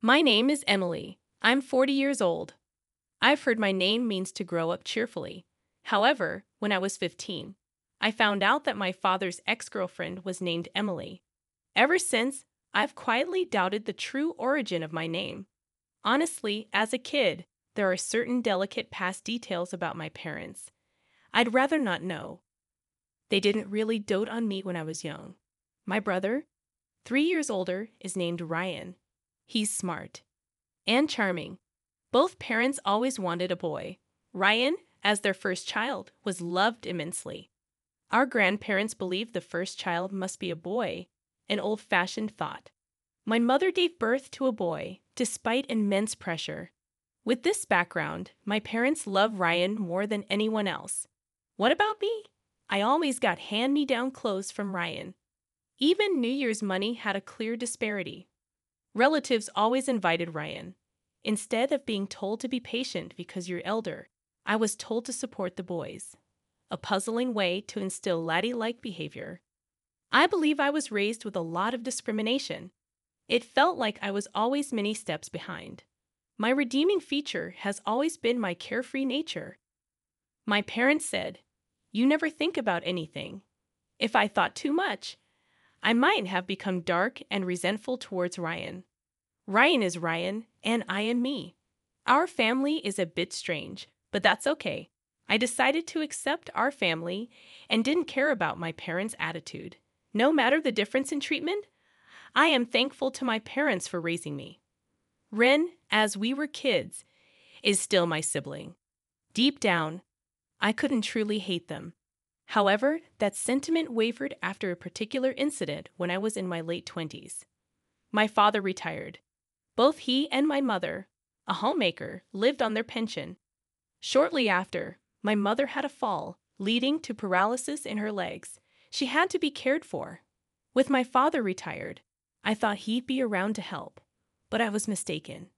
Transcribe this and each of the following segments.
My name is Emily. I'm 40 years old. I've heard my name means to grow up cheerfully. However, when I was 15, I found out that my father's ex-girlfriend was named Emily. Ever since, I've quietly doubted the true origin of my name. Honestly, as a kid, there are certain delicate past details about my parents I'd rather not know. They didn't really dote on me when I was young. My brother, 3 years older, is named Ryan. He's smart and charming. Both parents always wanted a boy. Ryan, as their first child, was loved immensely. Our grandparents believed the first child must be a boy, an old-fashioned thought. My mother gave birth to a boy, despite immense pressure. With this background, my parents love Ryan more than anyone else. What about me? I always got hand-me-down clothes from Ryan. Even New Year's money had a clear disparity. Relatives always invited Ryan. Instead of being told to be patient because you're elder, I was told to support the boys. A puzzling way to instill laddie-like behavior. I believe I was raised with a lot of discrimination. It felt like I was always many steps behind. My redeeming feature has always been my carefree nature. My parents said, "You never think about anything." If I thought too much, I might have become dark and resentful towards Ryan. Ryan is Ryan, and I am me. Our family is a bit strange, but that's okay. I decided to accept our family and didn't care about my parents' attitude. No matter the difference in treatment, I am thankful to my parents for raising me. Ren, as we were kids, is still my sibling. Deep down, I couldn't truly hate them. However, that sentiment wavered after a particular incident when I was in my late 20s. My father retired. Both he and my mother, a homemaker, lived on their pension. Shortly after, my mother had a fall, leading to paralysis in her legs. She had to be cared for. With my father retired, I thought he'd be around to help, but I was mistaken.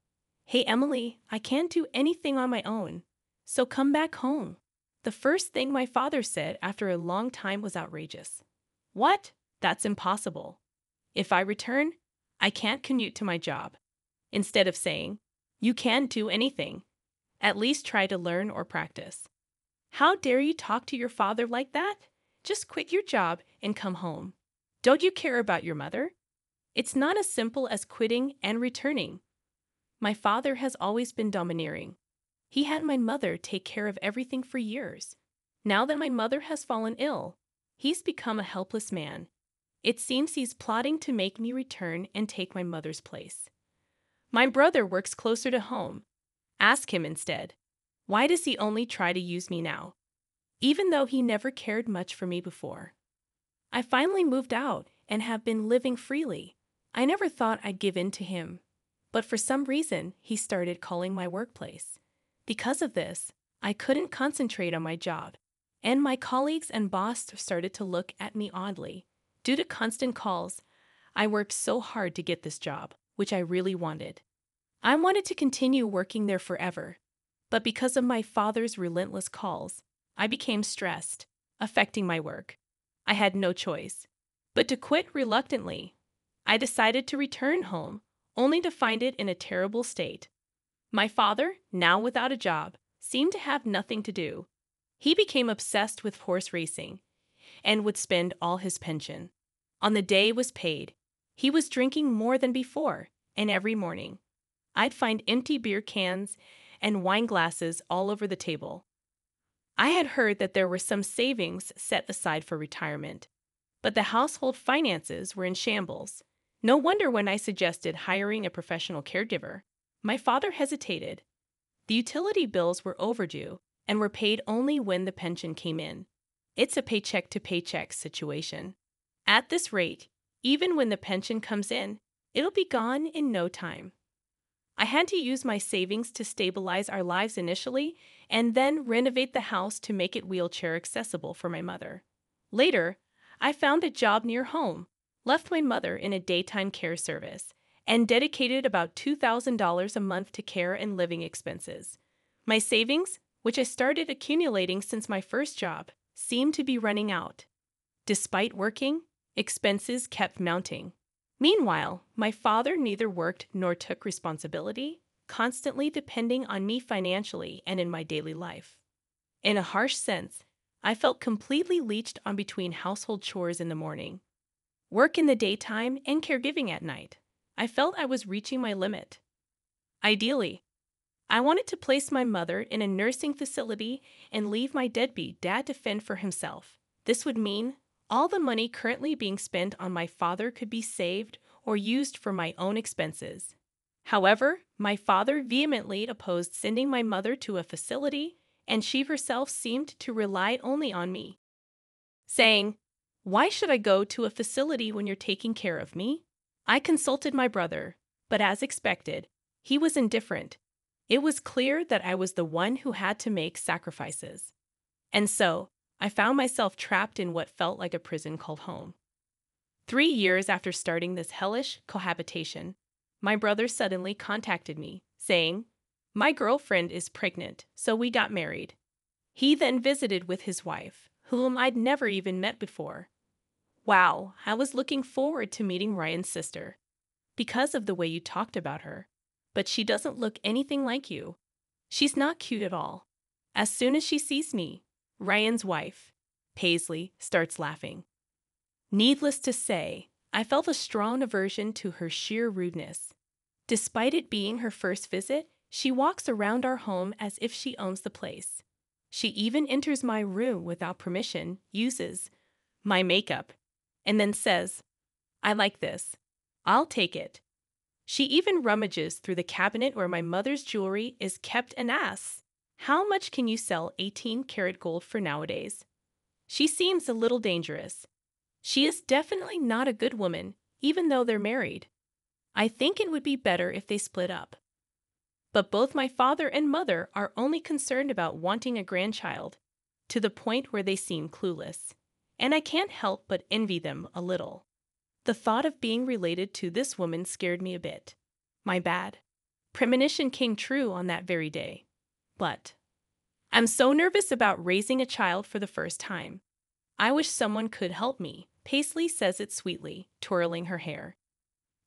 "Hey, Emily, I can't do anything on my own, so come back home." The first thing my father said after a long time was outrageous. "What? That's impossible. If I return, I can't commute to my job." Instead of saying, "You can't do anything. At least try to learn or practice." How dare you talk to your father like that? Just quit your job and come home. Don't you care about your mother? It's not as simple as quitting and returning. My father has always been domineering. He had my mother take care of everything for years. Now that my mother has fallen ill, he's become a helpless man. It seems he's plotting to make me return and take my mother's place. My brother works closer to home. Ask him instead. Why does he only try to use me now? Even though he never cared much for me before. I finally moved out and have been living freely. I never thought I'd give in to him. But for some reason, he started calling my workplace. Because of this, I couldn't concentrate on my job, and my colleagues and boss started to look at me oddly. Due to constant calls, I worked so hard to get this job, which I really wanted. I wanted to continue working there forever, but because of my father's relentless calls, I became stressed, affecting my work. I had no choice but to quit reluctantly. I decided to return home, only to find it in a terrible state. My father, now without a job, seemed to have nothing to do. He became obsessed with horse racing and would spend all his pension. On the day it was paid, he was drinking more than before, and every morning, I'd find empty beer cans and wine glasses all over the table. I had heard that there were some savings set aside for retirement, but the household finances were in shambles. No wonder when I suggested hiring a professional caregiver, my father hesitated. The utility bills were overdue and were paid only when the pension came in. It's a paycheck-to-paycheck situation. At this rate, even when the pension comes in, it'll be gone in no time. I had to use my savings to stabilize our lives initially and then renovate the house to make it wheelchair accessible for my mother. Later, I found a job near home, left my mother in a daytime care service, and dedicated about $2,000 a month to care and living expenses. My savings, which I started accumulating since my first job, seemed to be running out. Despite working, expenses kept mounting. Meanwhile, my father neither worked nor took responsibility, constantly depending on me financially and in my daily life. In a harsh sense, I felt completely leeched on between household chores in the morning, work in the daytime, and caregiving at night. I felt I was reaching my limit. Ideally, I wanted to place my mother in a nursing facility and leave my deadbeat dad to fend for himself. This would mean all the money currently being spent on my father could be saved or used for my own expenses. However, my father vehemently opposed sending my mother to a facility, and she herself seemed to rely only on me, saying, "Why should I go to a facility when you're taking care of me?" I consulted my brother, but as expected, he was indifferent. It was clear that I was the one who had to make sacrifices. And so, I found myself trapped in what felt like a prison called home. 3 years after starting this hellish cohabitation, my brother suddenly contacted me, saying, "My girlfriend is pregnant, so we got married." He then visited with his wife, whom I'd never even met before. Wow, I was looking forward to meeting Ryan's sister, because of the way you talked about her. But she doesn't look anything like you. She's not cute at all. As soon as she sees me, Ryan's wife, Paisley, starts laughing. Needless to say, I felt a strong aversion to her sheer rudeness. Despite it being her first visit, she walks around our home as if she owns the place. She even enters my room without permission, uses my makeup, and then says, "I like this. I'll take it." She even rummages through the cabinet where my mother's jewelry is kept and asks, "How much can you sell 18-karat gold for nowadays?" She seems a little dangerous. She is definitely not a good woman, even though they're married. I think it would be better if they split up. But both my father and mother are only concerned about wanting a grandchild, to the point where they seem clueless. And I can't help but envy them a little. The thought of being related to this woman scared me a bit. My bad. Premonition came true on that very day. But I'm so nervous about raising a child for the first time. I wish someone could help me. Paisley says it sweetly, twirling her hair.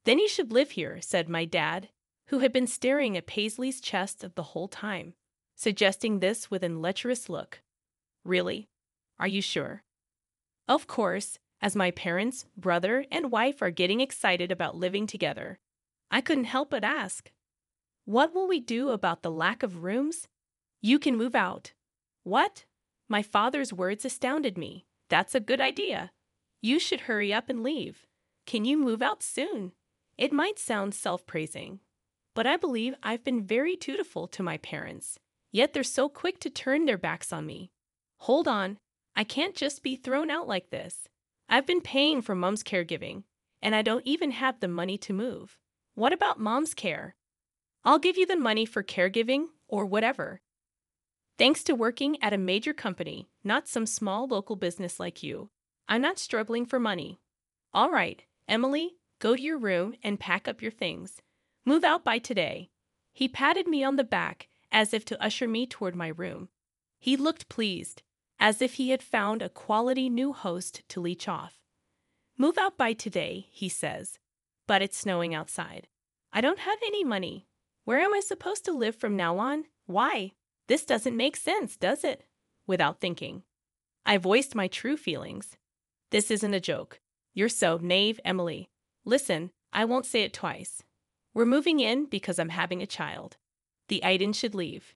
"Then you should live here," said my dad, who had been staring at Paisley's chest the whole time, suggesting this with an lecherous look. "Really? Are you sure?" Of course, as my parents, brother, and wife are getting excited about living together, I couldn't help but ask, "What will we do about the lack of rooms?" "You can move out." "What?" My father's words astounded me. "That's a good idea. You should hurry up and leave. Can you move out soon?" It might sound self-praising, but I believe I've been very dutiful to my parents, yet they're so quick to turn their backs on me. Hold on, I can't just be thrown out like this. I've been paying for Mom's caregiving, and I don't even have the money to move. What about Mom's care? I'll give you the money for caregiving or whatever. Thanks to working at a major company, not some small local business like you, I'm not struggling for money. All right, Emily, go to your room and pack up your things. Move out by today. He patted me on the back as if to usher me toward my room. He looked pleased, as if he had found a quality new host to leech off. "Move out by today," he says, "but it's snowing outside. I don't have any money. Where am I supposed to live from now on? Why? This doesn't make sense, does it?" Without thinking, I voiced my true feelings. "This isn't a joke. You're so naive, Emily. Listen, I won't say it twice. We're moving in because I'm having a child. The isnt should leave."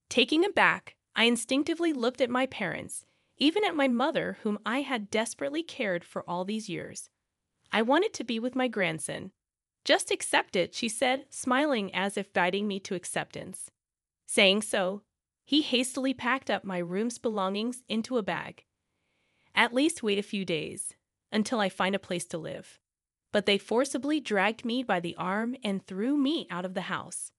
Taking aback, I instinctively looked at my parents, even at my mother, whom I had desperately cared for all these years. I wanted to be with my grandson. "Just accept it," she said, smiling as if guiding me to acceptance. Saying so, he hastily packed up my room's belongings into a bag. "At least wait a few days, until I find a place to live." But they forcibly dragged me by the arm and threw me out of the house.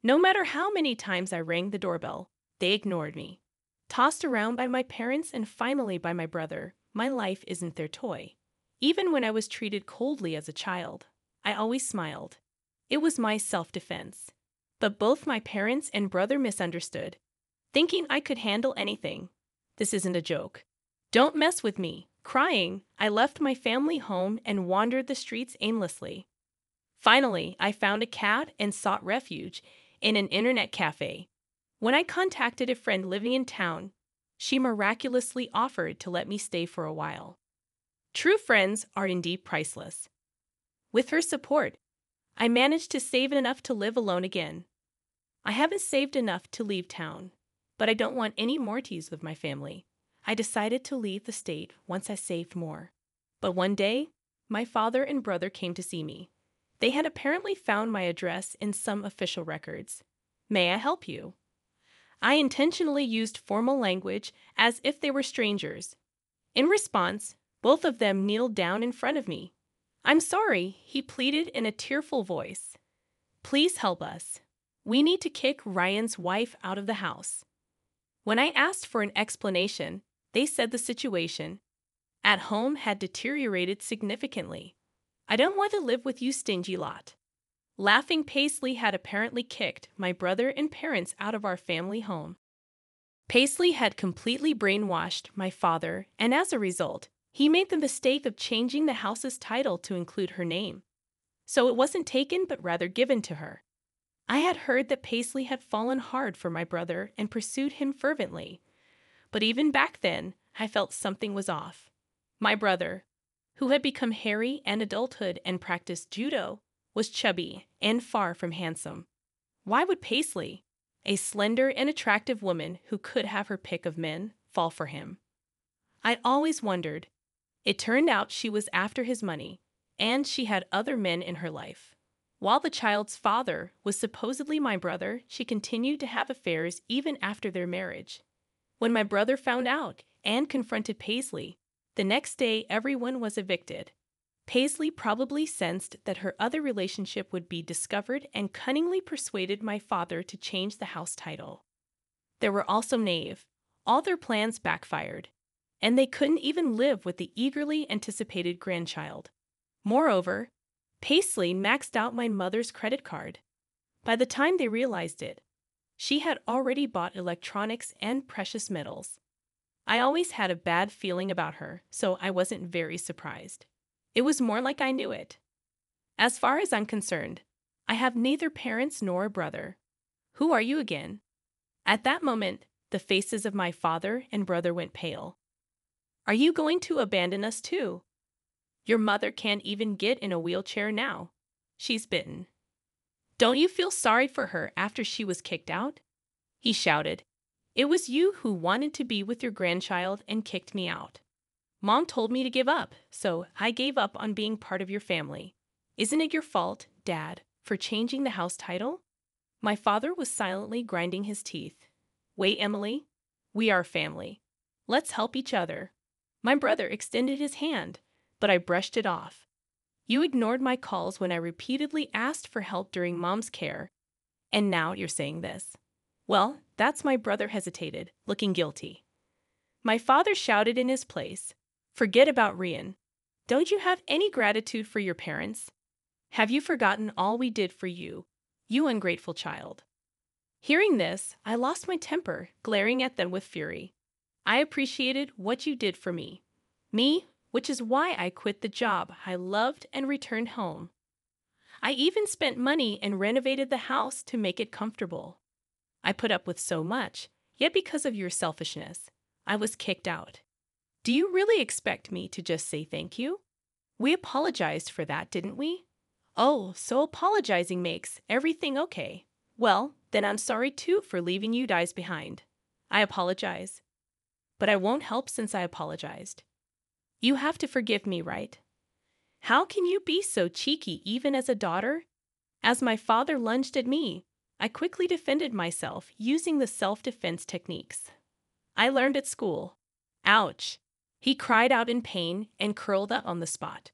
No matter how many times I rang the doorbell, they ignored me. Tossed around by my parents and finally by my brother, my life isn't their toy. Even when I was treated coldly as a child, I always smiled. It was my self-defense. But both my parents and brother misunderstood, thinking I could handle anything. "This isn't a joke. Don't mess with me. Crying, I left my family home and wandered the streets aimlessly. Finally, I found a cab and sought refuge in an internet cafe. When I contacted a friend living in town, she miraculously offered to let me stay for a while. True friends are indeed priceless. With her support, I managed to save enough to live alone again. I haven't saved enough to leave town, but I don't want any more teas with my family. I decided to leave the state once I saved more. But one day, my father and brother came to see me. They had apparently found my address in some official records. May I help you? I intentionally used formal language as if they were strangers. In response, both of them kneeled down in front of me. I'm sorry, he pleaded in a tearful voice. Please help us. We need to kick Ryan's wife out of the house. When I asked for an explanation, they said the situation at home had deteriorated significantly. I don't want to live with you stingy lot. Laughing, Paisley had apparently kicked my brother and parents out of our family home. Paisley had completely brainwashed my father, and as a result, he made the mistake of changing the house's title to include her name. So it wasn't taken but rather given to her. I had heard that Paisley had fallen hard for my brother and pursued him fervently. But even back then, I felt something was off. My brother, who had become hairy in adulthood and practiced judo, was chubby and far from handsome. Why would Paisley, a slender and attractive woman who could have her pick of men, fall for him? I'd always wondered. It turned out she was after his money, and she had other men in her life. While the child's father was supposedly my brother, she continued to have affairs even after their marriage. When my brother found out and confronted Paisley, the next day everyone was evicted. Paisley probably sensed that her other relationship would be discovered and cunningly persuaded my father to change the house title. They were also naive. All their plans backfired, and they couldn't even live with the eagerly anticipated grandchild. Moreover, Paisley maxed out my mother's credit card. By the time they realized it, she had already bought electronics and precious metals. I always had a bad feeling about her, so I wasn't very surprised. It was more like I knew it. As far as I'm concerned, I have neither parents nor a brother. Who are you again? At that moment, the faces of my father and brother went pale. Are you going to abandon us too? Your mother can't even get in a wheelchair now. She's bitten. Don't you feel sorry for her after she was kicked out? He shouted. It was you who wanted to be with your grandchild and kicked me out. Mom told me to give up, so I gave up on being part of your family. Isn't it your fault, Dad, for changing the house title? My father was silently grinding his teeth. Wait, Emily. We are family. Let's help each other. My brother extended his hand, but I brushed it off. You ignored my calls when I repeatedly asked for help during Mom's care, and now you're saying this. Well, that's my brother hesitated, looking guilty. My father shouted in his place. Forget about Ryan. Don't you have any gratitude for your parents? Have you forgotten all we did for you, you ungrateful child? Hearing this, I lost my temper, glaring at them with fury. I appreciated what you did for me. Me, which is why I quit the job I loved and returned home. I even spent money and renovated the house to make it comfortable. I put up with so much, yet because of your selfishness, I was kicked out. Do you really expect me to just say thank you? We apologized for that, didn't we? Oh, so apologizing makes everything okay. Well, then I'm sorry too for leaving you guys behind. I apologize. But I won't help since I apologized. You have to forgive me, right? How can you be so cheeky even as a daughter? As my father lunged at me, I quickly defended myself using the self-defense techniques I learned at school. Ouch! He cried out in pain and curled up on the spot.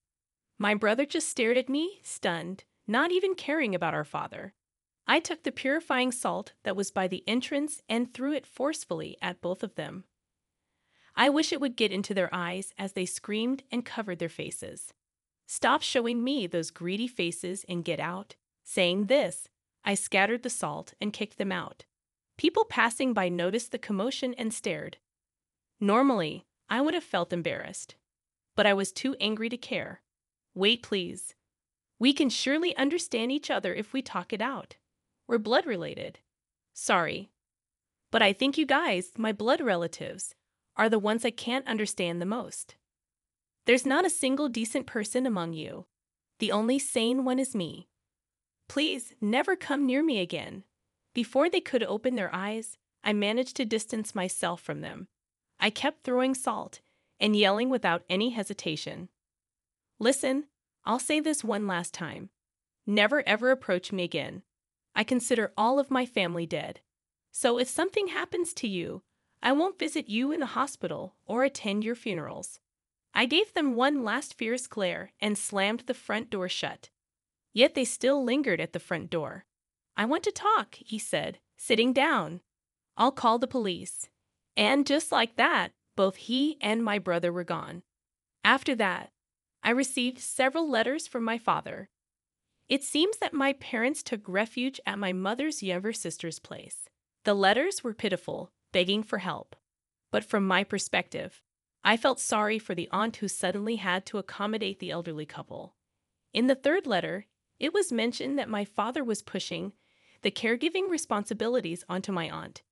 My brother just stared at me, stunned, not even caring about our father. I took the purifying salt that was by the entrance and threw it forcefully at both of them. I wish it would get into their eyes as they screamed and covered their faces. Stop showing me those greedy faces and get out. Saying this, I scattered the salt and kicked them out. People passing by noticed the commotion and stared. Normally, I would have felt embarrassed. but I was too angry to care. Wait, please. We can surely understand each other if we talk it out. We're blood related. Sorry. But I think you guys, my blood relatives, are the ones I can't understand the most. There's not a single decent person among you. The only sane one is me. Please never come near me again. Before they could open their eyes, I managed to distance myself from them. I kept throwing salt and yelling without any hesitation. Listen, I'll say this one last time. Never ever approach me again. I consider all of my family dead. So if something happens to you, I won't visit you in the hospital or attend your funerals. I gave them one last fierce glare and slammed the front door shut. Yet they still lingered at the front door. I want to talk, he said, sitting down. I'll call the police. And just like that, both he and my brother were gone. After that, I received several letters from my father. It seems that my parents took refuge at my mother's younger sister's place. The letters were pitiful, begging for help. But from my perspective, I felt sorry for the aunt who suddenly had to accommodate the elderly couple. In the third letter, it was mentioned that my father was pushing the caregiving responsibilities onto my aunt.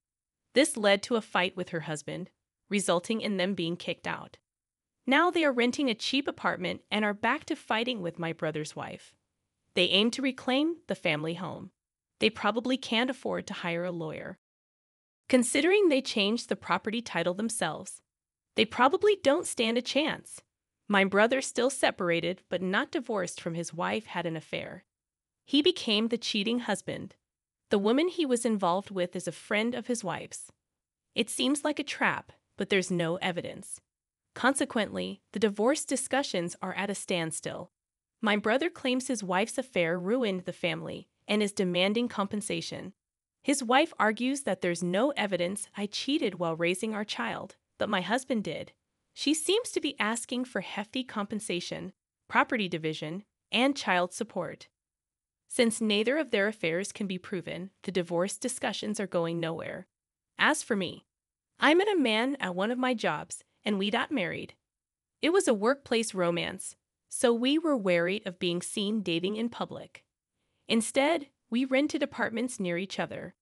This led to a fight with her husband, resulting in them being kicked out. Now they are renting a cheap apartment and are back to fighting with my brother's wife. They aim to reclaim the family home. They probably can't afford to hire a lawyer. Considering they changed the property title themselves, they probably don't stand a chance. My brother, still separated but not divorced from his wife, had an affair. He became the cheating husband. The woman he was involved with is a friend of his wife's. It seems like a trap, but there's no evidence. Consequently, the divorce discussions are at a standstill. My brother claims his wife's affair ruined the family and is demanding compensation. His wife argues that there's no evidence I cheated while raising our child, but my husband did. She seems to be asking for hefty compensation, property division, and child support. Since neither of their affairs can be proven, the divorce discussions are going nowhere. As for me, I met a man at one of my jobs, and we got married. It was a workplace romance, so we were wary of being seen dating in public. Instead, we rented apartments near each other.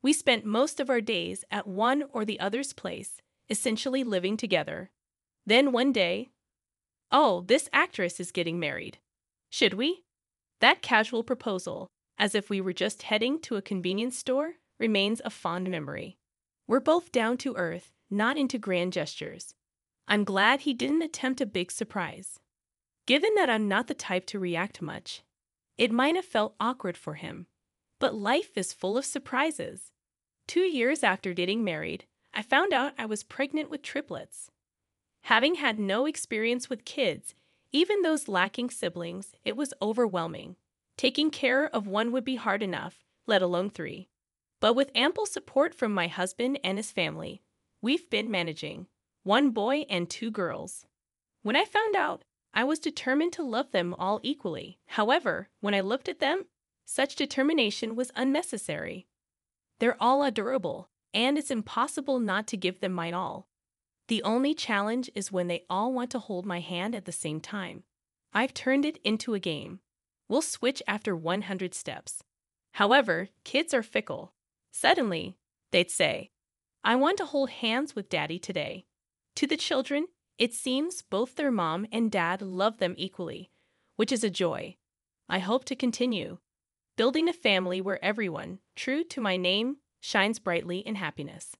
We spent most of our days at one or the other's place, essentially living together. Then one day, oh, this actress is getting married. Should we? That casual proposal, as if we were just heading to a convenience store, remains a fond memory. We're both down to earth, not into grand gestures. I'm glad he didn't attempt a big surprise. Given that I'm not the type to react much, it might have felt awkward for him. But life is full of surprises. 2 years after getting married, I found out I was pregnant with triplets. Having had no experience with kids, even those lacking siblings, it was overwhelming. Taking care of one would be hard enough, let alone 3. But with ample support from my husband and his family, we've been managing 1 boy and 2 girls. When I found out, I was determined to love them all equally. However, when I looked at them, such determination was unnecessary. They're all adorable, and it's impossible not to give them mine all. The only challenge is when they all want to hold my hand at the same time. I've turned it into a game. We'll switch after 100 steps. However, kids are fickle. Suddenly, they'd say, I want to hold hands with Daddy today. To the children, it seems both their mom and dad love them equally, which is a joy. I hope to continue building a family where everyone, true to my name, shines brightly in happiness.